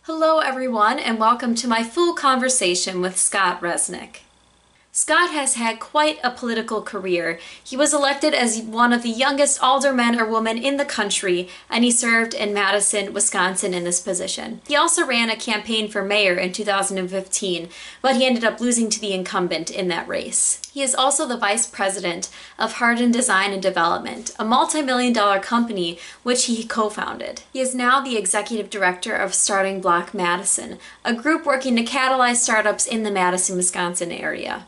Hello everyone, and welcome to my full conversation with Scott Resnick. Scott has had quite a political career. He was elected as one of the youngest aldermen or women in the country, and he served in Madison, Wisconsin in this position. He also ran a campaign for mayor in 2015, but he ended up losing to the incumbent in that race. He is also the vice president of Hardin Design and Development, a multi-million-dollar company which he co-founded. He is now the executive director of Starting Block Madison, a group working to catalyze startups in the Madison, Wisconsin area.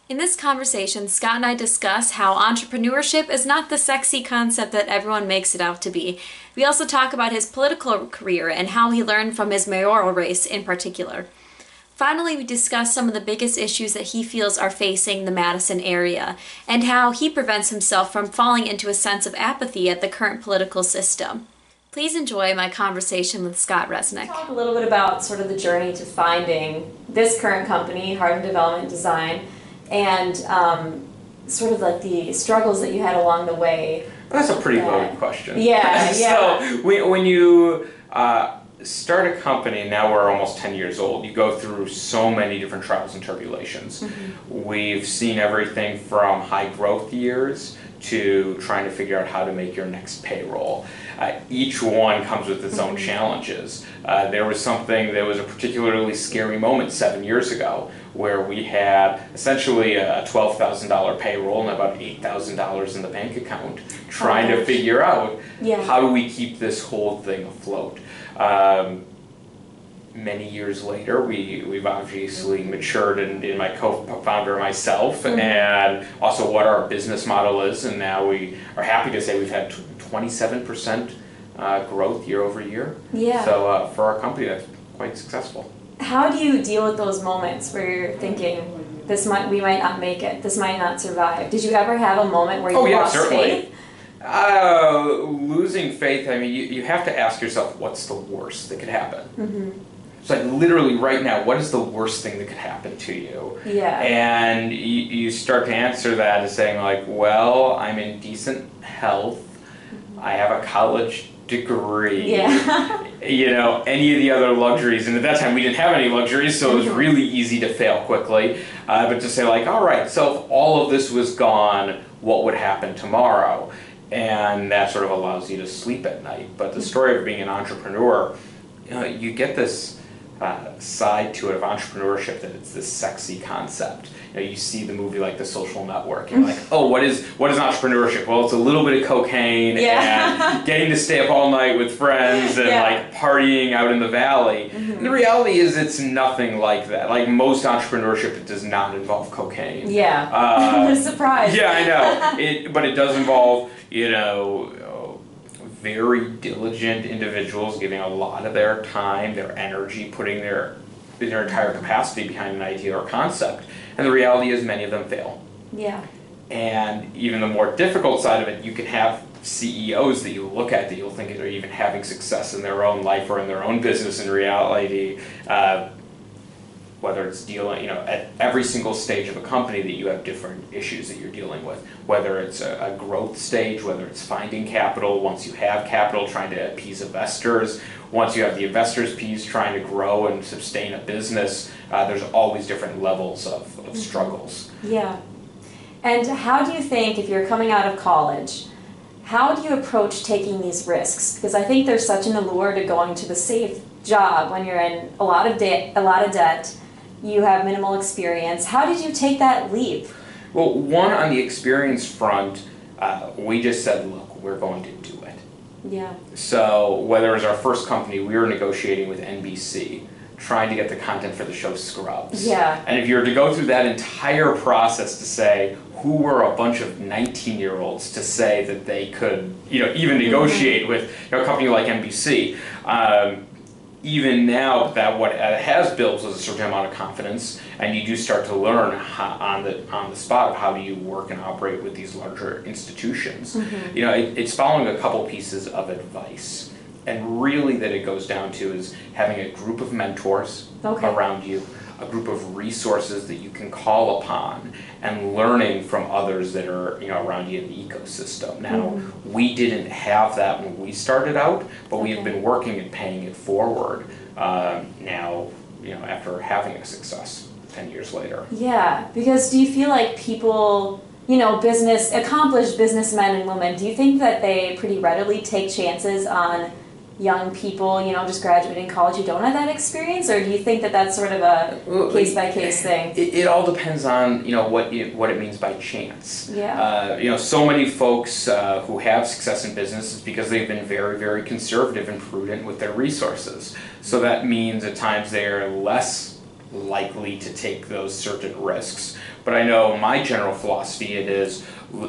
In this conversation, Scott and I discuss how entrepreneurship is not the sexy concept that everyone makes it out to be. We also talk about his political career and how he learned from his mayoral race in particular. Finally, we discuss some of the biggest issues that he feels are facing the Madison area and how he prevents himself from falling into a sense of apathy at the current political system. Please enjoy my conversation with Scott Resnick. Talk a little bit about sort of the journey to finding this current company, Hardin Development Design, and sort of like the struggles that you had along the way. That's a pretty loaded question. Yeah, yeah. So when you start a company, now we're almost 10 years old, you go through so many different trials and tribulations. Mm-hmm. We've seen everything from high growth years to trying to figure out how to make your next payroll. Each one comes with its own challenges. There was something that was a particularly scary moment 7 years ago where we had essentially a $12,000 payroll and about $8,000 in the bank account trying to figure out how do we keep this whole thing afloat. Many years later, we've obviously matured in my co-founder and myself, and also what our business model is, and now we are happy to say we've had 27% growth year over year. Yeah. So for our company, that's quite successful. How do you deal with those moments where you're thinking, we might not make it, this might not survive? Did you ever have a moment where you lost faith? Losing faith, I mean, you have to ask yourself, what's the worst that could happen? So like literally right now, what is the worst thing that could happen to you? Yeah. And you start to answer that as saying like, well, I'm in decent health, I have a college degree, you know, any of the other luxuries, and at that time we didn't have any luxuries, so it was really easy to fail quickly, but to say like, all right, so if all of this was gone, what would happen tomorrow? And that sort of allows you to sleep at night. But the story of being an entrepreneur, you know, you get this side to it of entrepreneurship that it's this sexy concept. You know, you see the movie like The Social Network, and you're like, oh, what is entrepreneurship? Well, it's a little bit of cocaine and getting to stay up all night with friends and like partying out in the valley. And the reality is it's nothing like that. Like most entrepreneurship, it does not involve cocaine. Yeah, I'm surprised. Yeah, I know. But it does involve, you know, very diligent individuals giving a lot of their time, their energy, putting their entire capacity behind an idea or concept. And the reality is many of them fail. Yeah. And even the more difficult side of it, you can have CEOs that you look at that you'll think are even having success in their own life or in their own business in reality. Whether it's dealing, you know, at every single stage of a company that you have different issues that you're dealing with. Whether it's a growth stage, whether it's finding capital, once you have capital, trying to appease investors, once you have the investors piece, trying to grow and sustain a business, there's always different levels of struggles. Yeah. And how do you think, if you're coming out of college, how do you approach taking these risks? Because I think there's such an allure to going to the safe job when you're in a lot of debt, you have minimal experience. How did you take that leap? Well, one, on the experience front, we just said, look, we're going to do it. Yeah. So whether it was our first company, we were negotiating with NBC, trying to get the content for the show Scrubs. Yeah. And if you were to go through that entire process to say, who were a bunch of 19-year-olds to say that they could, you know, even negotiate with, you know, a company like NBC, even now, that what it has built is a certain amount of confidence, and you do start to learn on the spot of how do you work and operate with these larger institutions. You know, it's following a couple pieces of advice, and really that it goes down to is having a group of mentors around you, a group of resources that you can call upon, and learning from others that are, you know, around you in the ecosystem. Now, we didn't have that when we started out, but we have been working and paying it forward now, after having a success 10 years later. Yeah, because do you feel like people, accomplished businessmen and women, do you think that they pretty readily take chances on young people, just graduating college who don't have that experience, or do you think that that's sort of a case-by-case thing? It all depends on, what it means by chance. Yeah. So many folks who have success in business is because they've been very, very conservative and prudent with their resources. So that means at times they are less likely to take those certain risks. But I know my general philosophy it is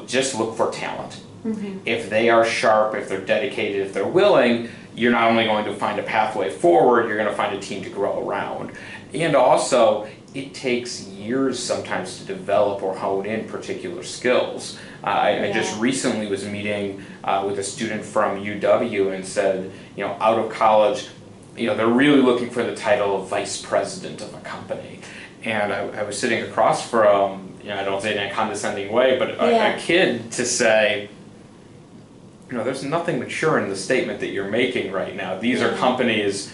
just look for talent. Mm-hmm. If they are sharp, if they're dedicated, if they're willing, you're not only going to find a pathway forward, you're going to find a team to grow around. And also, it takes years sometimes to develop or hone in particular skills. I just recently was meeting with a student from UW and said, out of college, they're really looking for the title of vice president of a company. And I was sitting across from, I don't say it in a condescending way, but a kid to say, there's nothing mature in the statement that you're making right now. These are companies,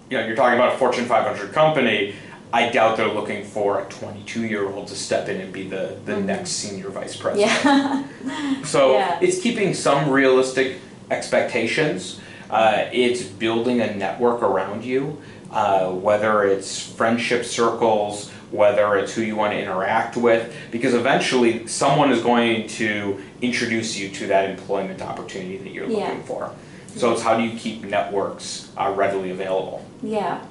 you're talking about a Fortune 500 company. I doubt they're looking for a 22-year-old to step in and be the next senior vice president. Yeah. So it's keeping some realistic expectations. It's building a network around you, whether it's friendship circles, whether it's who you want to interact with, because eventually someone is going to introduce you to that employment opportunity that you're looking for. So it's how do you keep networks readily available? Yeah.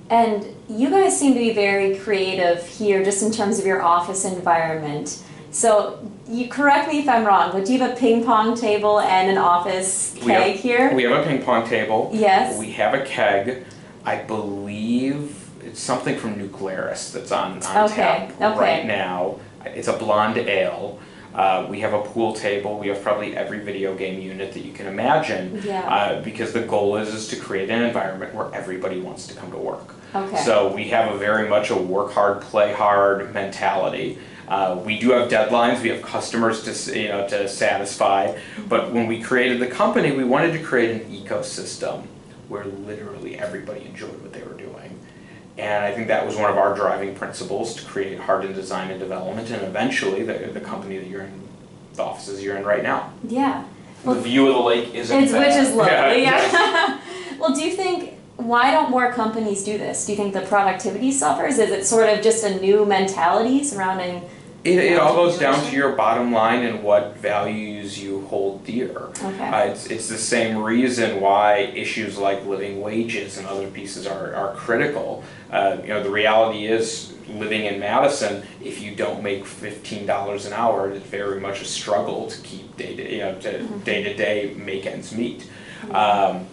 And you guys seem to be very creative here just in terms of your office environment. So you correct me if I'm wrong, but do you have a ping pong table and an office keg here? We have a ping pong table. Yes. We have a keg. I believe it's something from Nuclearis that's on tap right now. It's a blonde ale. We have a pool table. We have probably every video game unit that you can imagine. Because the goal is to create an environment where everybody wants to come to work. Okay. So we have a very much a work hard, play hard mentality. We do have deadlines. We have customers to satisfy. But when we created the company, we wanted to create an ecosystem where literally everybody enjoyed what they were doing. And I think that was one of our driving principles, to create Hardin Design and Development, and eventually the company that you're in, the offices you're in right now. Yeah. Well, the view of the lake isn't bad. Which is lovely, yeah. Well, do you think, why don't more companies do this? Do you think the productivity suffers? Is it sort of just a new mentality surrounding... It all goes down to your bottom line and what values you hold dear. Okay. It's the same reason why issues like living wages and other pieces are critical. The reality is, living in Madison, if you don't make $15 an hour, it's very much a struggle to keep day-to-day make ends meet.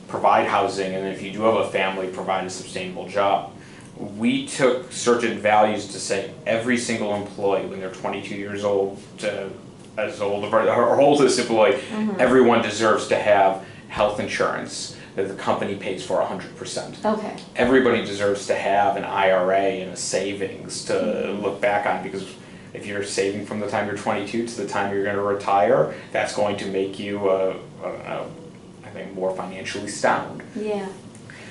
Provide housing, and if you do have a family, provide a sustainable job. We took certain values to say every single employee, when they're 22 years old to as old as our oldest employee, everyone deserves to have health insurance that the company pays for 100%. Okay. Everybody deserves to have an IRA and a savings to look back on, because if you're saving from the time you're 22 to the time you're going to retire, that's going to make you, I think, more financially sound. Yeah.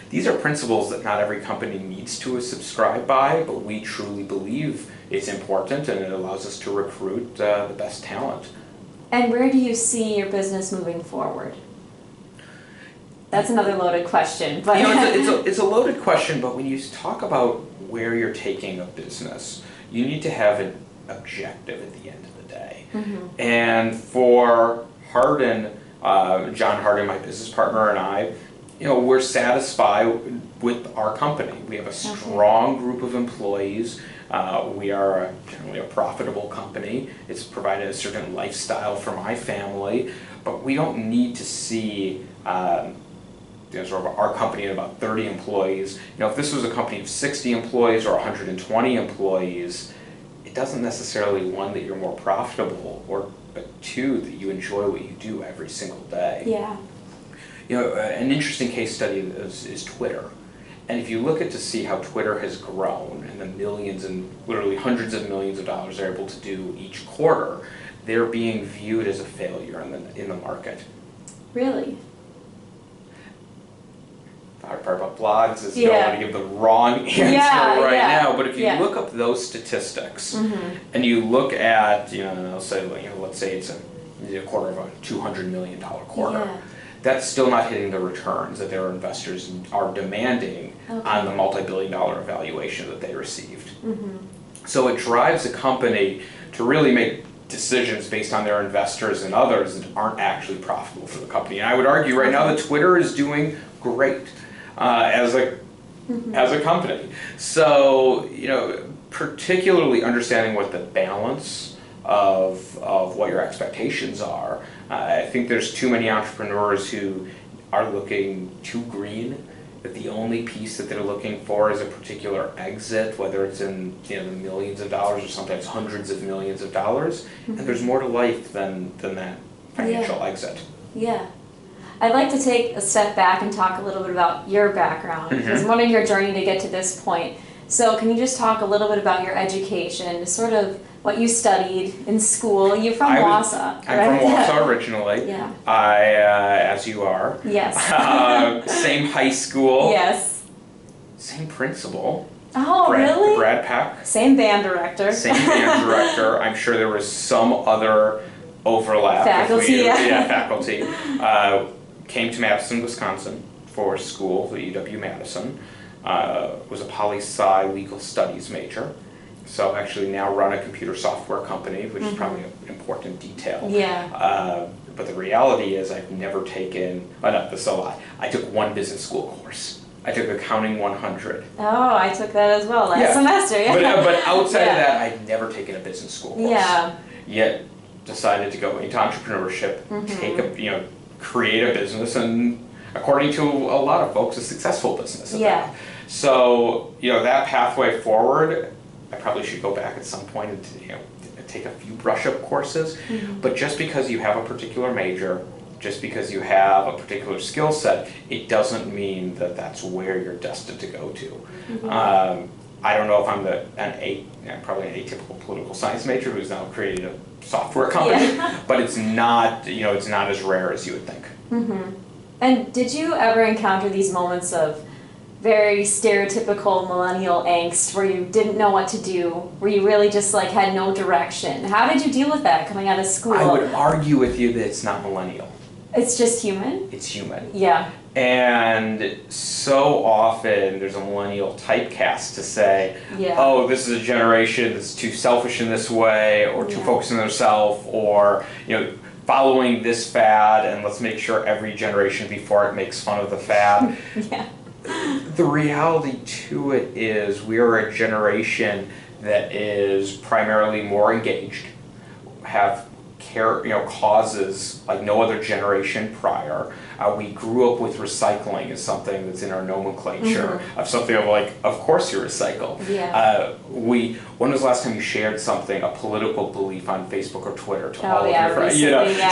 These are principles that not every company needs to subscribe by, but we truly believe it's important, and it allows us to recruit the best talent. And where do you see your business moving forward? That's another loaded question. But it's a loaded question, but when you talk about where you're taking a business, you need to have an objective at the end of the day. And for Hardin, John Hardin, my business partner, and I, we're satisfied with our company. We have a strong group of employees. We are generally a profitable company. It's provided a certain lifestyle for my family, but we don't need to see sort of our company at about 30 employees. If this was a company of 60 employees or 120 employees, it doesn't necessarily, one, that you're more profitable, but two, that you enjoy what you do every single day. Yeah. An interesting case study is Twitter. And if you look to see how Twitter has grown and the millions and literally hundreds of millions of dollars they're able to do each quarter, they're being viewed as a failure in the market. Really? The hard part about blogs is you don't want to give the wrong answer now. But if you look up those statistics and you look at, let's say it's a quarter of a $200 million quarter. That's still not hitting the returns that their investors are demanding on the multi-billion-dollar valuation that they received. So it drives a company to really make decisions based on their investors and others that aren't actually profitable for the company. And I would argue right now that Twitter is doing great as a company. So, particularly understanding what the balance of what your expectations are. I think there's too many entrepreneurs who are looking too green, that the only piece that they're looking for is a particular exit, whether it's in the millions of dollars or sometimes hundreds of millions of dollars. And there's more to life than that financial exit. Yeah. I'd like to take a step back and talk a little bit about your background, because one of your journey to get to this point. So can you just talk a little bit about your education, sort of what you studied in school? You're from Wausau, right? I'm from Wausau originally. As you are. Yes. Same high school. Yes. Same principal. Oh, really? Brad Peck. Same band director. Same band director. I'm sure there was some other overlap. Faculty. Faculty. Came to Madison, Wisconsin for school, the UW-Madison. Was a poli-sci legal studies major. So actually now run a computer software company, which is probably an important detail. But the reality is I've never taken, this is a lie, I took one business school course. I took Accounting 100. Oh, I took that as well last semester. But outside of that, I'd never taken a business school course. Yet decided to go into entrepreneurship, create a business, and according to a lot of folks, a successful business at that. So, that pathway forward, I probably should go back at some point and take a few brush-up courses. But just because you have a particular major, just because you have a particular skill set, it doesn't mean that that's where you're destined to go to. I don't know if I'm probably an atypical political science major who's now created a software company, but it's not, it's not as rare as you would think. And did you ever encounter these moments of very stereotypical millennial angst where you didn't know what to do, where you really just had no direction? How did you deal with that coming out of school? I would argue with you that it's not millennial. It's just human? It's human. Yeah. And so often there's a millennial typecast to say, oh, this is a generation that's too selfish in this way, or too focused on themselves, or following this fad, and let's make sure every generation before it makes fun of the fad. The reality to it is we are a generation that is primarily more engaged, have causes like no other generation prior. We grew up with recycling as something that's in our nomenclature of something of course you recycle. When was the last time you shared something, a political belief on Facebook or Twitter to all of your friends?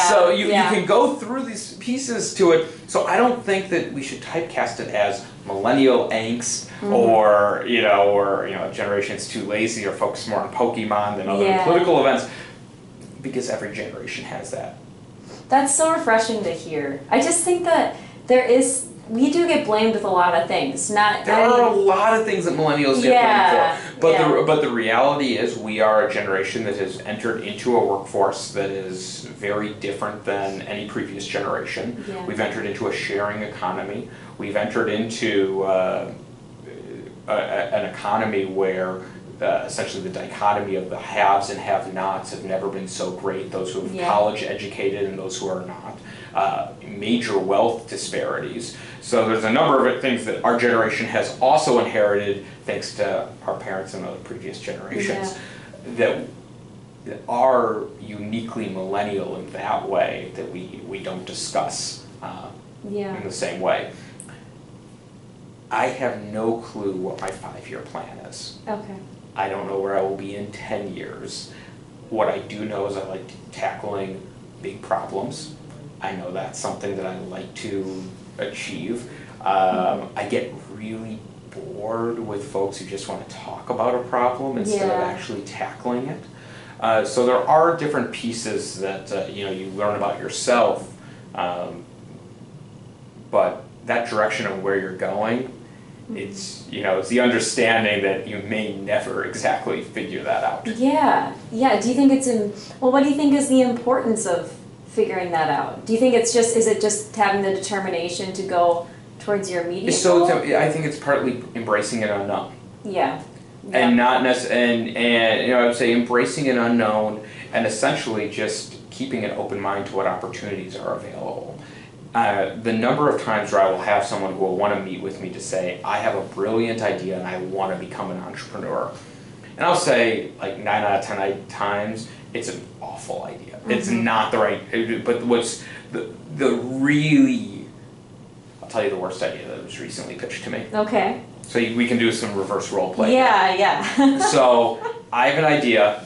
So you can go through these pieces to it. So I don't think that we should typecast it as millennial angst or a generation's too lazy or focus more on Pokemon than other political events, because every generation has that. That's so refreshing to hear. I just think that we do get blamed with a lot of things. There are a lot of things that millennials get blamed for. But the reality is we are a generation that has entered into a workforce that is very different than any previous generation. We've entered into a sharing economy. We've entered into an economy where essentially the dichotomy of the haves and have-nots have never been so great, those who are college educated and those who are not. Major wealth disparities. So there's a number of things that our generation has also inherited, thanks to our parents and other previous generations, that are uniquely millennial in that way that we don't discuss in the same way. I have no clue what my 5-year plan is. Okay. I don't know where I will be in 10 years. What I do know is I like tackling big problems. I know that's something that I like to achieve. I get really bored with folks who just want to talk about a problem instead of actually tackling it. So there are different pieces that you learn about yourself, but that direction of where you're going, it's, you know, it's the understanding that you may never exactly figure that out. Yeah, yeah. Do you think well, what do you think is the importance of figuring that out? Do you think is it just having the determination to go towards your immediate goal? I think it's partly embracing an unknown. Yeah. And not necessarily, and you know, I would say embracing an unknown and essentially just keeping an open mind to what opportunities are available. The number of times where I will have someone who will want to meet with me to say, I have a brilliant idea and I want to become an entrepreneur. And I'll say, like 9 out of 10 times, it's an awful idea. It's not the right, but what's the really, I'll tell you the worst idea that was recently pitched to me. Okay. So we can do some reverse role play. Yeah, yeah. So I have an idea.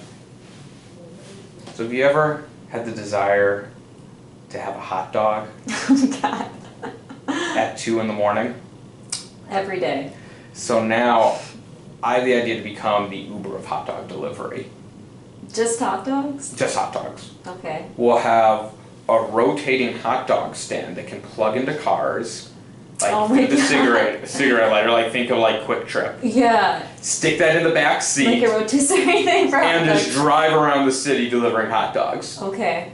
So have you ever had the desire to have a hot dog Oh, God. at 2 in the morning? Every day. So now I have the idea to become the Uber of hot dog delivery. Just hot dogs? Just hot dogs. Okay. We'll have a rotating hot dog stand that can plug into cars. Like Oh my the God. cigarette lighter, like think of like Quick Trip. Yeah. Stick that in the back seat. Like a rotisserie thing for hot and dogs. just drive around the city delivering hot dogs. Okay.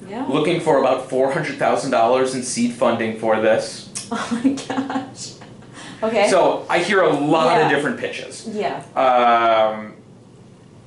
Yeah. Looking for about $400,000 in seed funding for this. Oh my gosh. Okay. So I hear a lot of different pitches. Yeah.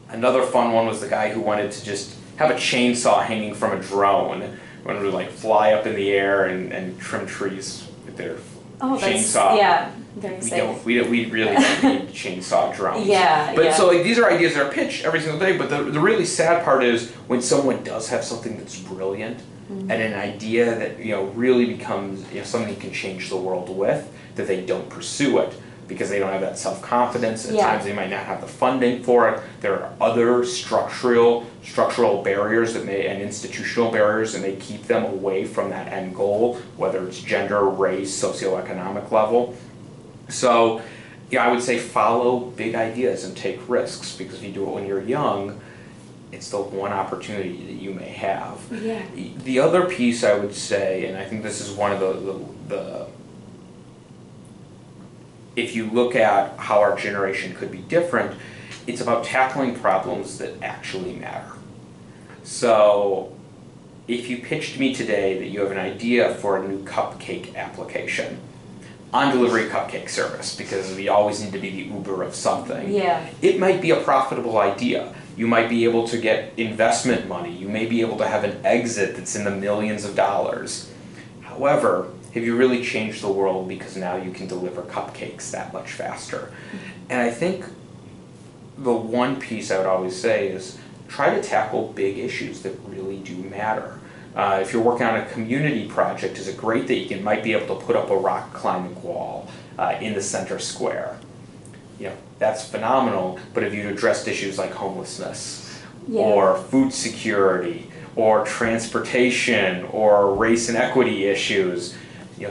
Another fun one was the guy who wanted to just have a chainsaw hanging from a drone. Wanted to like fly up in the air and trim trees with their chainsaw. Yeah. Very safe. We really don't need chainsaw drones. Yeah. But yeah. so like these are ideas that are pitched every single day. But the really sad part is when someone does have something that's brilliant and an idea that really becomes something you can change the world with, that they don't pursue it because they don't have that self-confidence. At times they might not have the funding for it. There are other structural barriers and institutional barriers that may keep them away from that end goal, whether it's gender, race, socioeconomic level. So I would say follow big ideas and take risks, because if you do it when you're young, it's the one opportunity that you may have. Yeah. The other piece I would say, and I think this is one of the if you look at how our generation could be different, it's about tackling problems that actually matter. So if you pitched me today that you have an idea for a new cupcake application, on-delivery cupcake service, because we always need to be the Uber of something. Yeah. It might be a profitable idea. You might be able to get investment money. You may be able to have an exit that's in the millions of dollars. However, have you really changed the world because now you can deliver cupcakes that much faster? And I think the one piece I would always say is try to tackle big issues that really do matter. If you're working on a community project, is it great that you might be able to put up a rock climbing wall in the center square? That's phenomenal, but if you'd addressed issues like homelessness or food security or transportation or race and equity issues,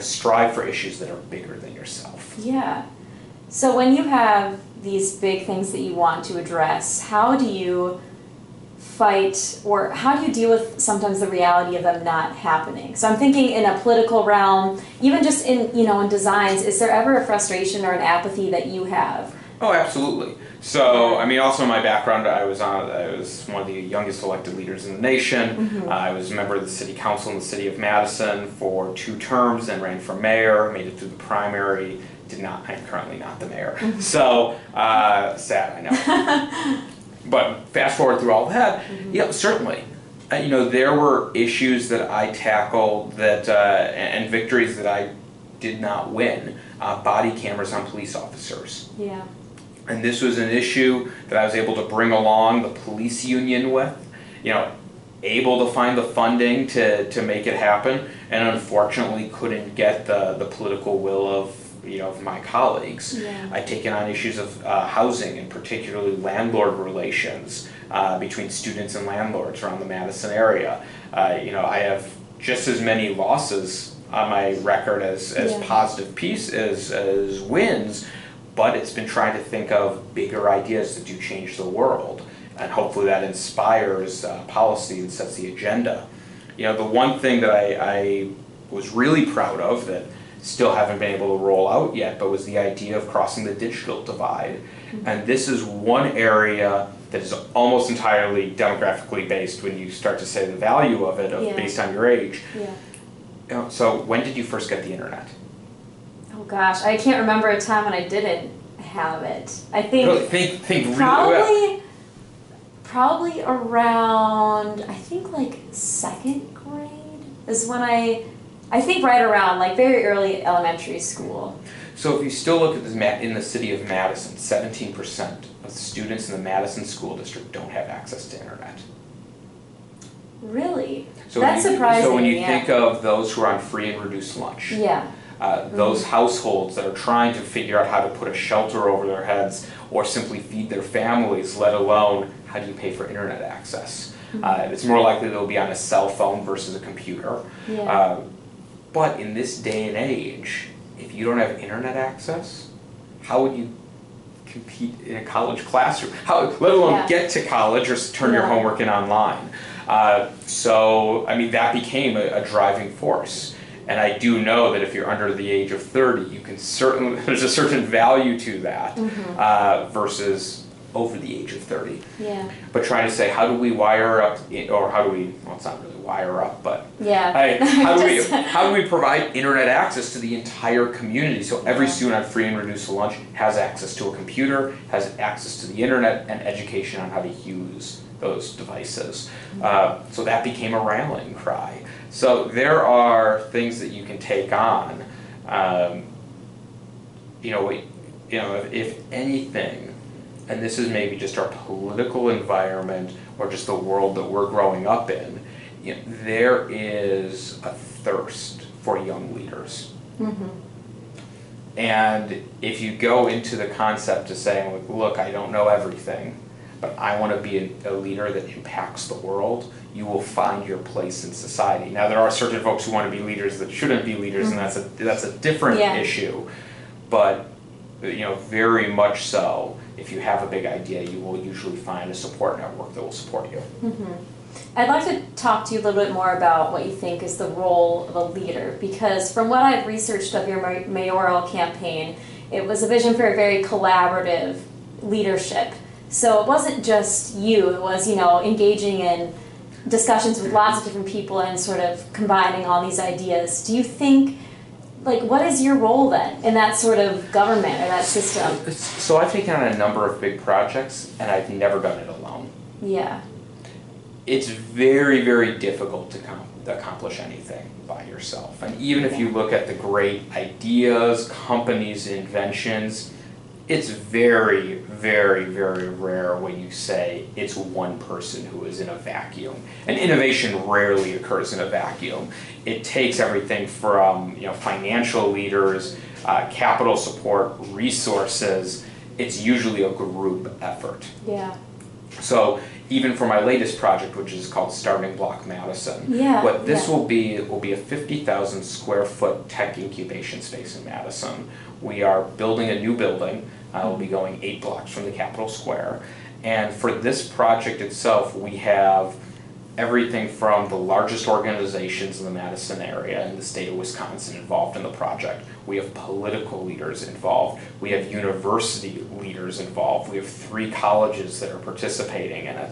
strive for issues that are bigger than yourself. Yeah. So when you have these big things that you want to address, how do you fight, or how do you deal with sometimes the reality of them not happening? So I'm thinking in a political realm, even just in in designs, is there ever a frustration or an apathy that you have? Oh, absolutely. So, I mean, also in my background, I was one of the youngest elected leaders in the nation. I was a member of the city council in the city of Madison for 2 terms, then ran for mayor, made it through the primary, I'm currently not the mayor. So, sad, I know. But fast forward through all that, certainly. There were issues that I tackled and victories that I did not win. Body cameras on police officers. Yeah. And this was an issue that I was able to bring along the police union with, able to find the funding to make it happen, and unfortunately couldn't get the political will of my colleagues. Yeah. I've taken on issues of housing, and particularly landlord relations between students and landlords around the Madison area. I have just as many losses on my record as positive pieces as wins, but it's been trying to think of bigger ideas that do change the world, and hopefully that inspires policy and sets the agenda. The one thing that I was really proud of that still haven't been able to roll out yet, but was the idea of crossing the digital divide. And this is one area that is almost entirely demographically based when you start to say the value of it based on your age. So when did you first get the internet? Oh gosh, I can't remember a time when I didn't have it. I think think probably around, I think like second grade is when I think right around like very early elementary school. So if you still look at this in the city of Madison, 17% of the students in the Madison school district don't have access to internet. Really? So that's surprising. So when you think of those who are on free and reduced lunch, those households that are trying to figure out how to put a shelter over their heads or simply feed their families, let alone how do you pay for internet access? It's more likely they'll be on a cell phone versus a computer. But in this day and age, if you don't have internet access, how would you compete in a college classroom? Let alone get to college or turn your homework in online. So, I mean, that became a driving force. And I do know that if you're under the age of 30, you can certainly, there's a certain value to that versus over the age of 30. But trying to say, how do we wire up, or how do we, well, it's not really wire up, but how do we provide internet access to the entire community so every student on free and reduced lunch has access to a computer, has access to the internet, and education on how to use those devices. So that became a rallying cry. So there are things that you can take on. If anything, and this is maybe just our political environment or just the world that we're growing up in, there is a thirst for young leaders. And if you go into the concept of saying, look, I don't know everything, but I want to be a leader that impacts the world, you will find your place in society. Now, there are certain folks who want to be leaders that shouldn't be leaders, and that's a different issue. But very much so, if you have a big idea, you will usually find a support network that will support you. I'd like to talk to you a little bit more about what you think is the role of a leader, because from what I've researched of your mayoral campaign, it was a vision for a very collaborative leadership. So it wasn't just you, it was, engaging in discussions with lots of different people and sort of combining all these ideas. Do you think, what is your role then in that sort of government or that system? So I've taken on a number of big projects, and I've never done it alone. It's very, very difficult to accomplish anything by yourself. And even if you look at the great ideas, companies, inventions, it's very, very, very rare when you say it's one person who is in a vacuum. And innovation rarely occurs in a vacuum. It takes everything from financial leaders, capital support, resources. It's usually a group effort. So even for my latest project, which is called Starting Block Madison, what this will be, it will be a 50,000 square foot tech incubation space in Madison. We are building a new building. We'll be going 8 blocks from the Capitol Square. And for this project itself, we have everything from the largest organizations in the Madison area and the state of Wisconsin involved in the project. We have political leaders involved. We have university leaders involved. We have 3 colleges that are participating in it.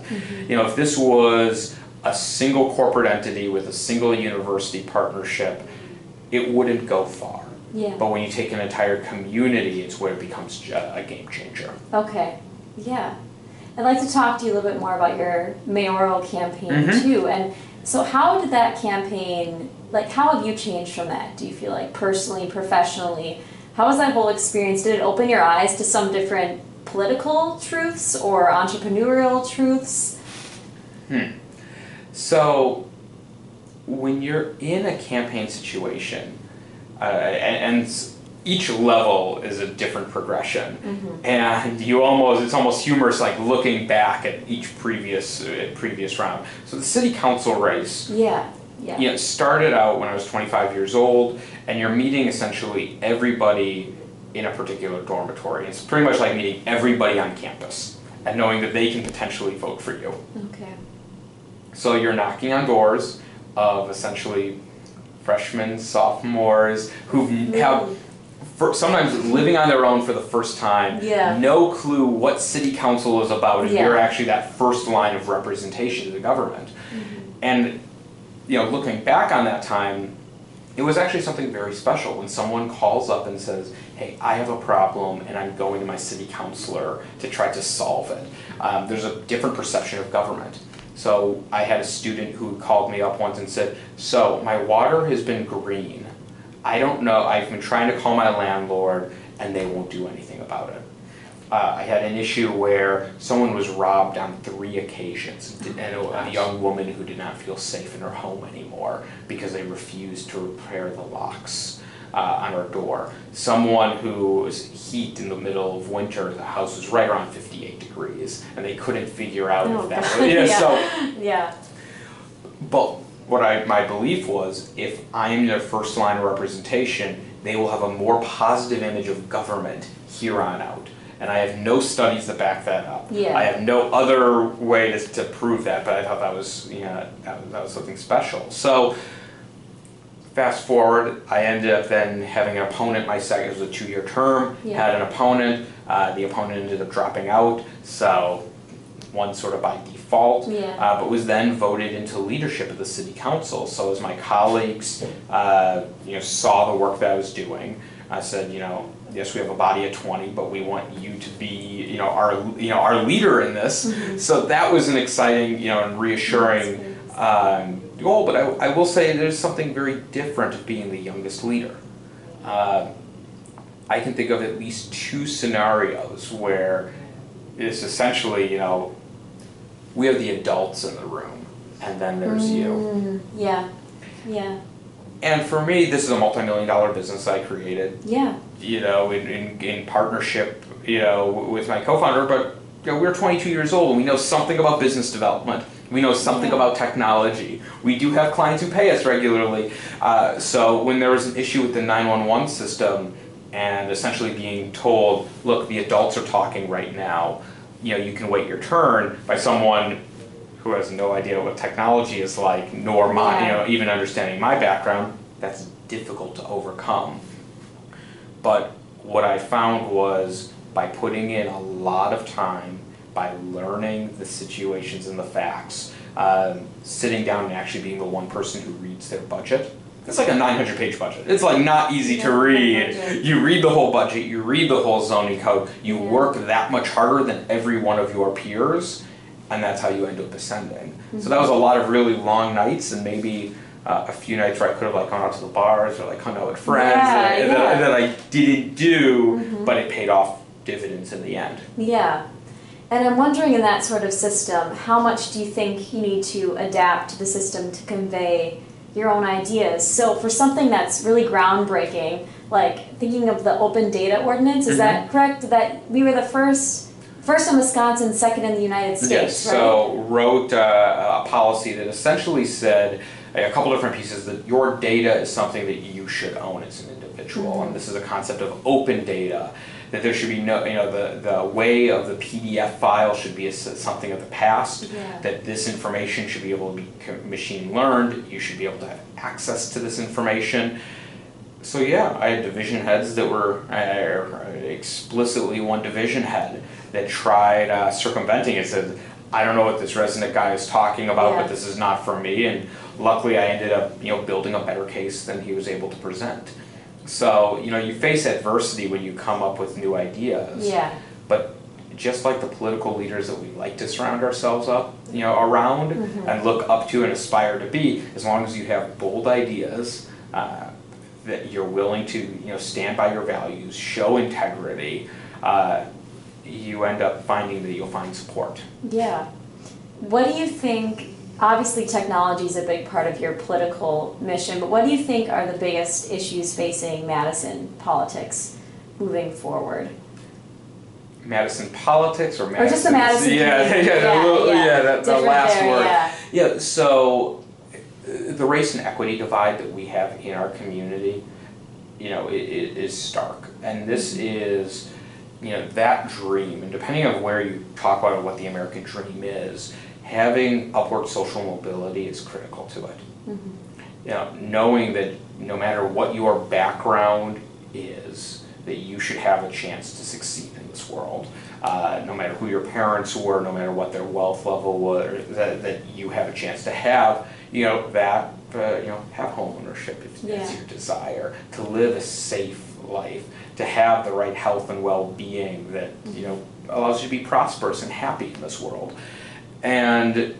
If this was a single corporate entity with a single university partnership, it wouldn't go far. But when you take an entire community, it's where it becomes a game changer. Okay. I'd like to talk to you a little bit more about your mayoral campaign too. And so how did that campaign, how have you changed from that? Do you feel like personally, professionally? How was that whole experience? Did it open your eyes to some different political truths or entrepreneurial truths? So when you're in a campaign situation, and each level is a different progression, and it's almost humorous, looking back at each previous round. So the city council race, started out when I was 25 years old, and you're meeting essentially everybody in a particular dormitory. It's pretty much like meeting everybody on campus and knowing that they can potentially vote for you. So you're knocking on doors of essentially freshmen, sophomores, who have sometimes living on their own for the first time, no clue what city council is about, and you're actually that first line of representation to the government. And looking back on that time, it was actually something very special when someone calls up and says, hey, I have a problem and I'm going to my city councilor to try to solve it. There's a different perception of government. So I had a student who called me up once and said, so my water has been green. I don't know, I've been trying to call my landlord and they won't do anything about it. I had an issue where someone was robbed on 3 occasions, and a young woman who did not feel safe in her home anymore because they refused to repair the locks on her door. Someone who was heat in the middle of winter, the house was right around 58 degrees, and they couldn't figure out if that was... But what my belief was, if I am their first line of representation, they will have a more positive image of government here on out. And I have no studies to back that up. I have no other way to prove that, but I thought that was that was something special. So fast forward, I ended up then having an opponent. My second, it was a 2-year term. Had an opponent. The opponent ended up dropping out. So won sort of by default, but was then voted into leadership of the city council. So as my colleagues saw the work that I was doing, I said, yes, we have a body of 20, but we want you to be, our leader in this. So that was an exciting, and reassuring goal. But I will say there's something very different of being the youngest leader. I can think of at least 2 scenarios where it's essentially, we have the adults in the room, and then there's you. And for me, this is a multi-million-dollar business I created. In partnership, with my co-founder. But we're 22 years old, and we know something about business development. We know something about technology. We do have clients who pay us regularly. So when there was an issue with the 911 system, and essentially being told, look, the adults are talking right now, you can wait your turn, by someone who has no idea what technology is like, nor even understanding my background, that's difficult to overcome. But what I found was, by putting in a lot of time, by learning the situations and the facts, sitting down and actually being the one person who reads their budget. It's like a 900-page budget. It's like not easy to read. You read the whole budget, you read the whole zoning code, you work that much harder than every one of your peers, and that's how you end up ascending. So that was a lot of really long nights, and maybe a few nights where I could have gone out to the bars or hung out with friends that I didn't do, but it paid off dividends in the end. And I'm wondering, in that sort of system, how much do you think you need to adapt the system to convey your own ideas? So for something that's really groundbreaking, like thinking of the open data ordinance, is that correct? That we were the first in Wisconsin, second in the United States, yes, right? So wrote a policy that essentially said a couple different pieces, that your data is something that you should own as an individual, and this is a concept of open data, that there should be no, the way of the PDF file should be something of the past, that this information should be able to be machine learned, you should be able to have access to this information. So I had division heads that were explicitly one division head that tried circumventing it, said, I don't know what this Resnick guy is talking about, but this is not for me, and luckily I ended up building a better case than he was able to present. So, you face adversity when you come up with new ideas. But just like the political leaders that we like to surround ourselves around and look up to and aspire to be, as long as you have bold ideas, that you're willing to, stand by your values, show integrity, you end up finding that you'll find support. What do you think? Obviously, technology is a big part of your political mission, but what do you think are the biggest issues facing Madison politics moving forward? Madison politics or Madison? Or just the Madison community. The last word. word. So the race and equity divide that we have in our community, it is stark. And this is, that dream, and depending on where you talk about what the American dream is, having upward social mobility is critical to it. knowing that no matter what your background is, that you should have a chance to succeed in this world. No matter who your parents were, no matter what their wealth level was, that you have a chance to have, have home ownership if that's your desire, to live a safe life, to have the right health and well-being that, allows you to be prosperous and happy in this world. And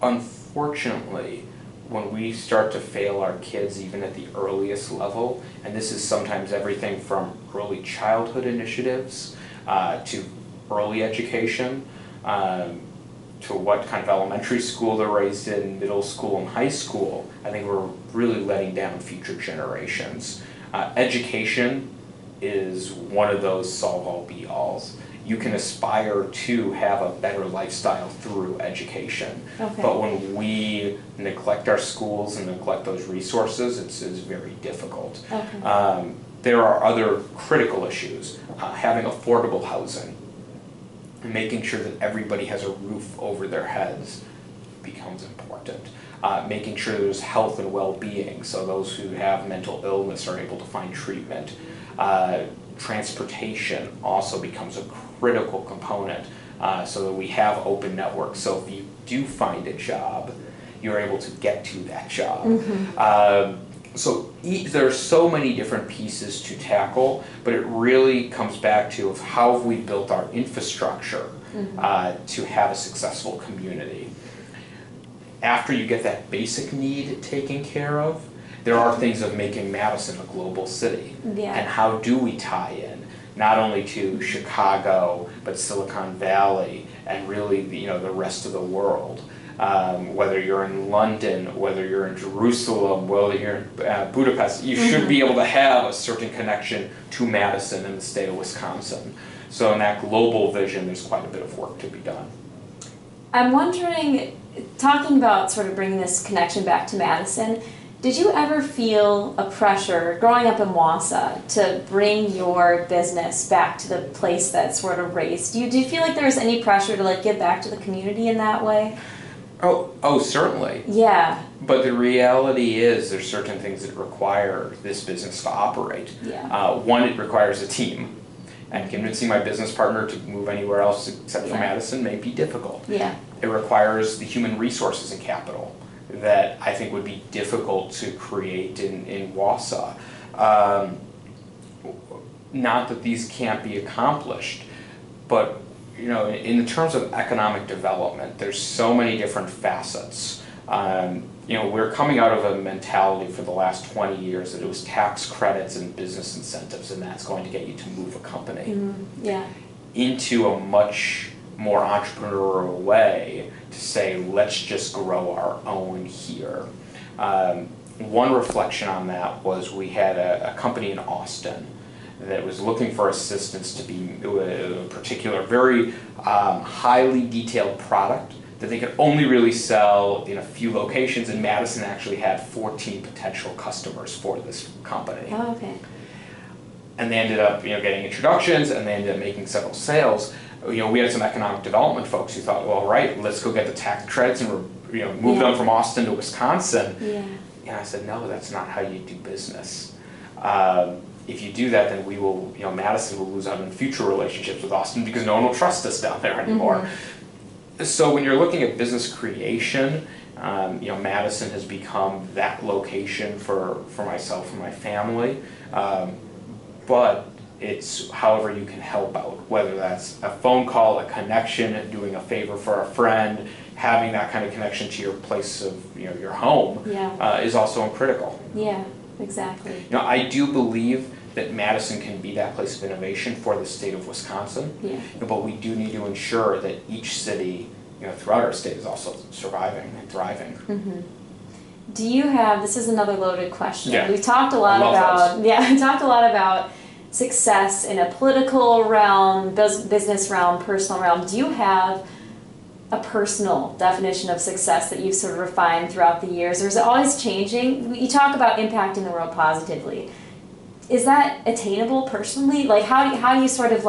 unfortunately, when we start to fail our kids even at the earliest level, and this is sometimes everything from early childhood initiatives to early education, to what kind of elementary school they're raised in, middle school and high school, I think we're really letting down future generations. Education is one of those solve-all be-alls. You can aspire to have a better lifestyle through education. Okay. But when we neglect our schools and neglect those resources, it's very difficult. Okay. There are other critical issues. Having affordable housing, making sure that everybody has a roof over their heads becomes important. Making sure there's health and well-being, so those who have mental illness are able to find treatment. Transportation also becomes a critical component, so that we have open networks. So if you do find a job, you're able to get to that job. Mm-hmm. So there are so many different pieces to tackle, but it really comes back to how have we built our infrastructure to have a successful community. After you get that basic need taken care of, there are things of making Madison a global city. Yeah. And how do we tie in, not only to Chicago, but Silicon Valley, and really the rest of the world. Whether you're in London, whether you're in Jerusalem, whether you're in Budapest, you should be able to have a certain connection to Madison and the state of Wisconsin. So in that global vision, there's quite a bit of work to be done. I'm wondering, talking about sort of bringing this connection back to Madison, did you ever feel a pressure, growing up in Wausau, to bring your business back to the place that sort of raised you? Do you feel like there was any pressure to give back to the community in that way? Oh, certainly. Yeah. But the reality is there's certain things that require this business to operate. Yeah. One, it requires a team. And convincing my business partner to move anywhere else except for Madison may be difficult. Yeah. It requires the human resources and capital that I think would be difficult to create in Wausau. Not that these can't be accomplished, but in terms of economic development, there's so many different facets. We're coming out of a mentality for the last 20 years that it was tax credits and business incentives, and that's going to get you to move a company into a much more entrepreneurial way to say, let's just grow our own here. One reflection on that was we had a company in Austin that was looking for assistance to be a particular, very highly detailed product that they could only really sell in a few locations, and Madison actually had 14 potential customers for this company. Oh, okay. And they ended up getting introductions, and they ended up making several sales. We had some economic development folks who thought, well, right, let's go get the tax credits and move them from Austin to Wisconsin. Yeah. And I said, no, that's not how you do business. If you do that, then we will, Madison will lose out on future relationships with Austin because no one will trust us down there anymore. Mm-hmm. So when you're looking at business creation, Madison has become that location for myself and my family. But it's however you can help out, whether that's a phone call, a connection, doing a favor for a friend, having that kind of connection to your place of your home is also critical. Yeah, exactly. I do believe that Madison can be that place of innovation for the state of Wisconsin. Yeah. But we do need to ensure that each city, throughout our state is also surviving and thriving. Mm-hmm. Do you have? This is another loaded question. Yeah. We've talked a lot about. Those. Yeah, we talked a lot about success in a political realm, business realm, personal realm. Do you have a personal definition of success that you've sort of refined throughout the years, or is it always changing? You talk about impacting the world positively. Is that attainable personally? How do you sort of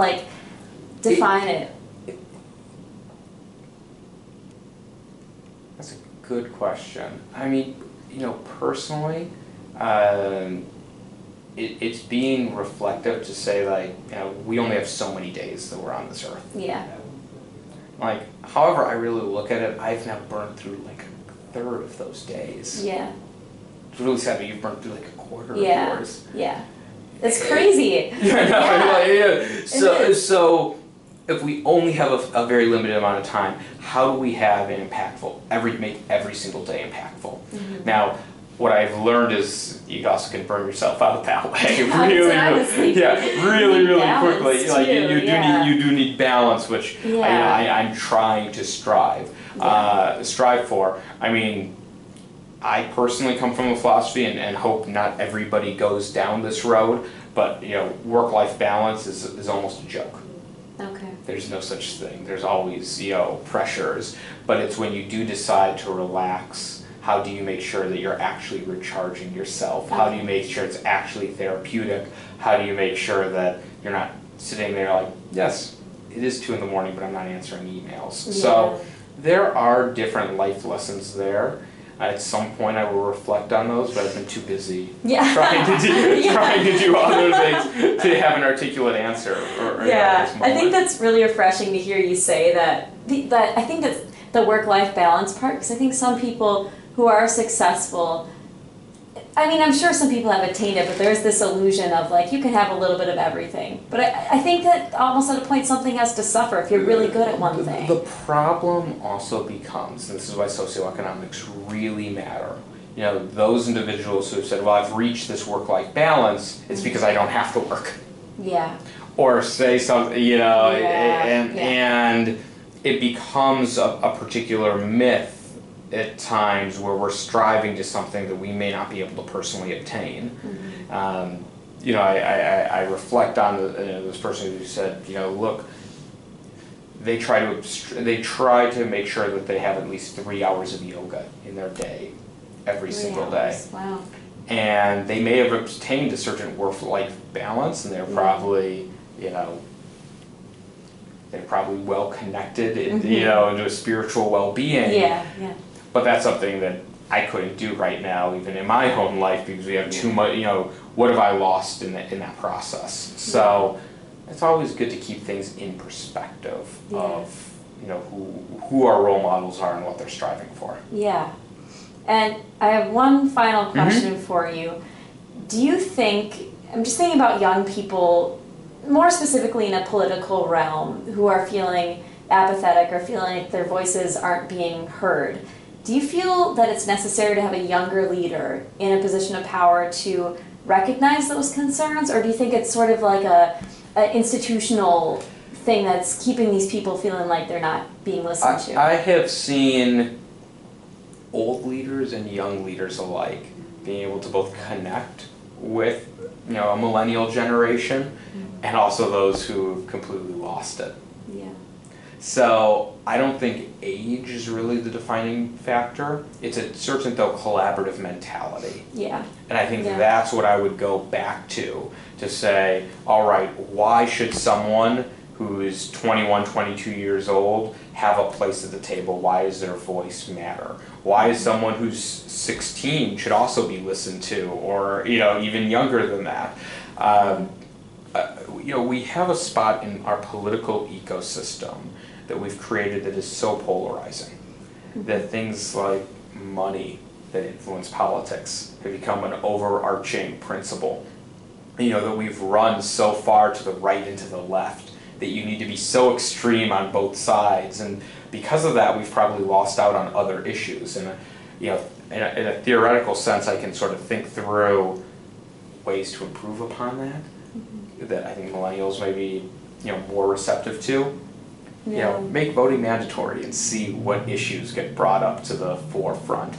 define it? That's a good question. I mean, personally, it's being reflective to say, like, we only have so many days that we're on this earth. Yeah. Like, however I really look at it, I've now burned through like a third of those days. Yeah. It's really sad, but you've burned through like a quarter of yours. Yeah. It's crazy. So if we only have a very limited amount of time, how do we have an impactful, make every single day impactful? Mm-hmm. Now, what I've learned is you also can burn yourself out that way really quickly. Like you do need balance, which I'm trying to strive for. I mean, I personally come from a philosophy and hope not everybody goes down this road, but work-life balance is almost a joke. Okay. There's no such thing. There's always pressures, but it's when you do decide to relax. How do you make sure that you're actually recharging yourself? How do you make sure it's actually therapeutic? How do you make sure that you're not sitting there like, yes, it is 2 a.m, but I'm not answering emails. Yeah. So there are different life lessons there. At some point I will reflect on those, but I've been too busy trying to do other things to have an articulate answer. I think that's really refreshing to hear you say that. I think that's the work-life balance part, because I think some people who are successful, I mean, I'm sure some people have attained it, but there's this illusion of like, you can have a little bit of everything. But I think that almost at a point something has to suffer if you're really good at one thing. The problem also becomes, and this is why socioeconomics really matter, those individuals who have said, well, I've reached this work-life balance, it's because I don't have to work. Yeah. Or say something, and it becomes a particular myth at times where we're striving to something that we may not be able to personally obtain. Mm-hmm. I reflect on this person who said, look, they try to make sure that they have at least 3 hours of yoga in their day, every single day. Wow. And they may have obtained a certain work-life balance, and they're probably, they're probably well connected, into a spiritual well-being. Yeah. But that's something that I couldn't do right now, even in my own life, because we have too much. What have I lost in that process? So it's always good to keep things in perspective of who our role models are and what they're striving for. Yeah, and I have one final question for you. Do you think? I'm just thinking about young people, more specifically in a political realm, who are feeling apathetic or feeling like their voices aren't being heard. Do you feel that it's necessary to have a younger leader in a position of power to recognize those concerns, or do you think it's sort of like a institutional thing that's keeping these people feeling like they're not being listened to? I have seen old leaders and young leaders alike being able to both connect with a millennial generation and also those who have completely lost it. Yeah. So I don't think age is really the defining factor. It's a certain, though, collaborative mentality. Yeah. And I think that's what I would go back to say, all right, why should someone who is 21, 22 years old have a place at the table? Why does their voice matter? Why is someone who's 16 should also be listened to, or even younger than that? We have a spot in our political ecosystem that we've created that is so polarizing, that things like money that influence politics have become an overarching principle. That we've run so far to the right and to the left that you need to be so extreme on both sides, and because of that, we've probably lost out on other issues. And in a theoretical sense, I can sort of think through ways to improve upon that. That I think millennials may be more receptive to. Make voting mandatory and see what issues get brought up to the forefront.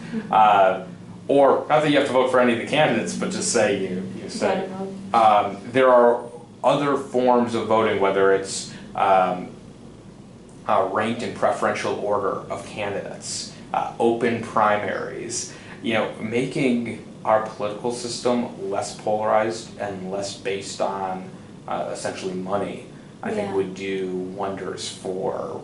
Or not that you have to vote for any of the candidates, but just say you say. There are other forms of voting, whether it's ranked in preferential order of candidates, open primaries. Making our political system less polarized and less based on essentially money, I think would do wonders for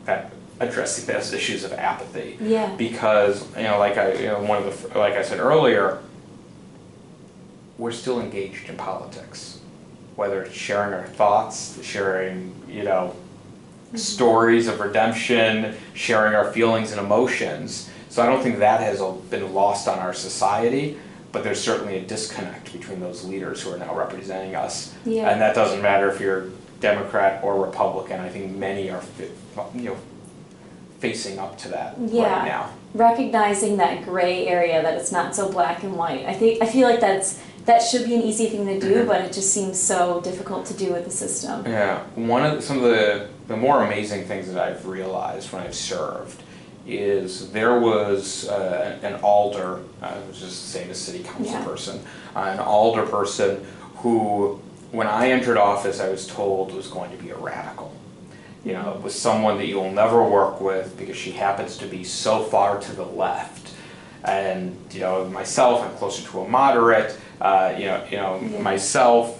that addressing those issues of apathy. Yeah. Because, like I said earlier, we're still engaged in politics. Whether it's sharing our thoughts, sharing, stories of redemption, sharing our feelings and emotions. So I don't think that has been lost on our society, but there's certainly a disconnect between those leaders who are now representing us. Yeah. And that doesn't matter if you're Democrat or Republican. I think many are, facing up to that right now. Recognizing that gray area, that it's not so black and white. I feel like that should be an easy thing to do, but it just seems so difficult to do with the system. Yeah, some of the more amazing things that I've realized when I've served is there was an alder, I was just saying a city council person, an alder person who, when I entered office, I was told was going to be a radical. It was someone that you'll never work with because she happens to be so far to the left. And, myself, I'm closer to a moderate, myself.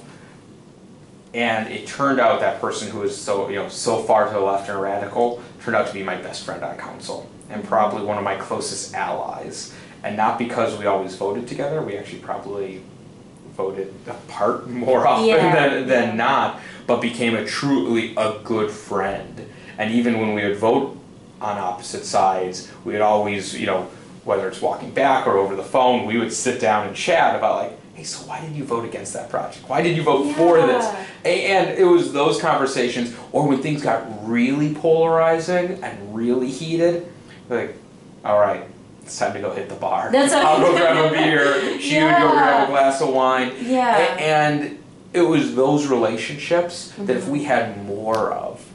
And it turned out that person who was so far to the left and radical turned out to be my best friend on council and probably one of my closest allies. And not because we always voted together, we actually probably voted apart more often than not, but became a good friend. And even when we would vote on opposite sides, we would always, whether it's walking back or over the phone, we would sit down and chat about hey, so why did you vote against that project? Why did you vote for this? And it was those conversations, or when things got really polarizing and really heated, all right, it's time to go hit the bar. I'll go grab a beer. She would go grab a glass of wine. Yeah. And it was those relationships that if we had more of,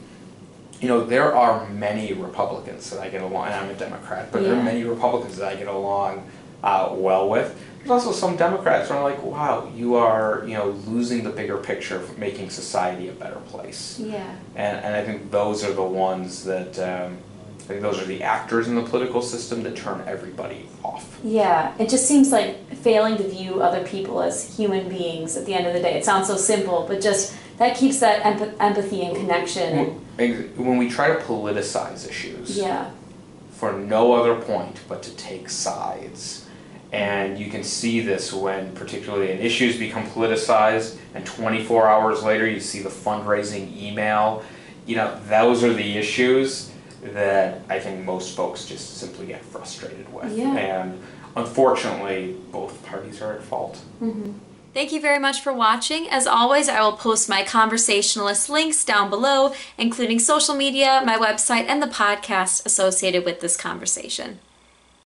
there are many Republicans that I get along, and I'm a Democrat, but there are many Republicans that I get along well with. There's also some Democrats where I'm like, wow, you are, losing the bigger picture of making society a better place. Yeah. And I think those are the ones that, I think those are the actors in the political system that turn everybody off. Yeah, it just seems like failing to view other people as human beings at the end of the day. It sounds so simple, but just that keeps that empathy and connection. When we try to politicize issues for no other point but to take sides, and you can see this when particularly an issues become politicized and 24 hours later you see the fundraising email, those are the issues that I think most folks just simply get frustrated with. Yeah. And unfortunately, both parties are at fault. Mm-hmm. Thank you very much for watching. As always, I will post my Conversationalist links down below, including social media, my website, and the podcast associated with this conversation.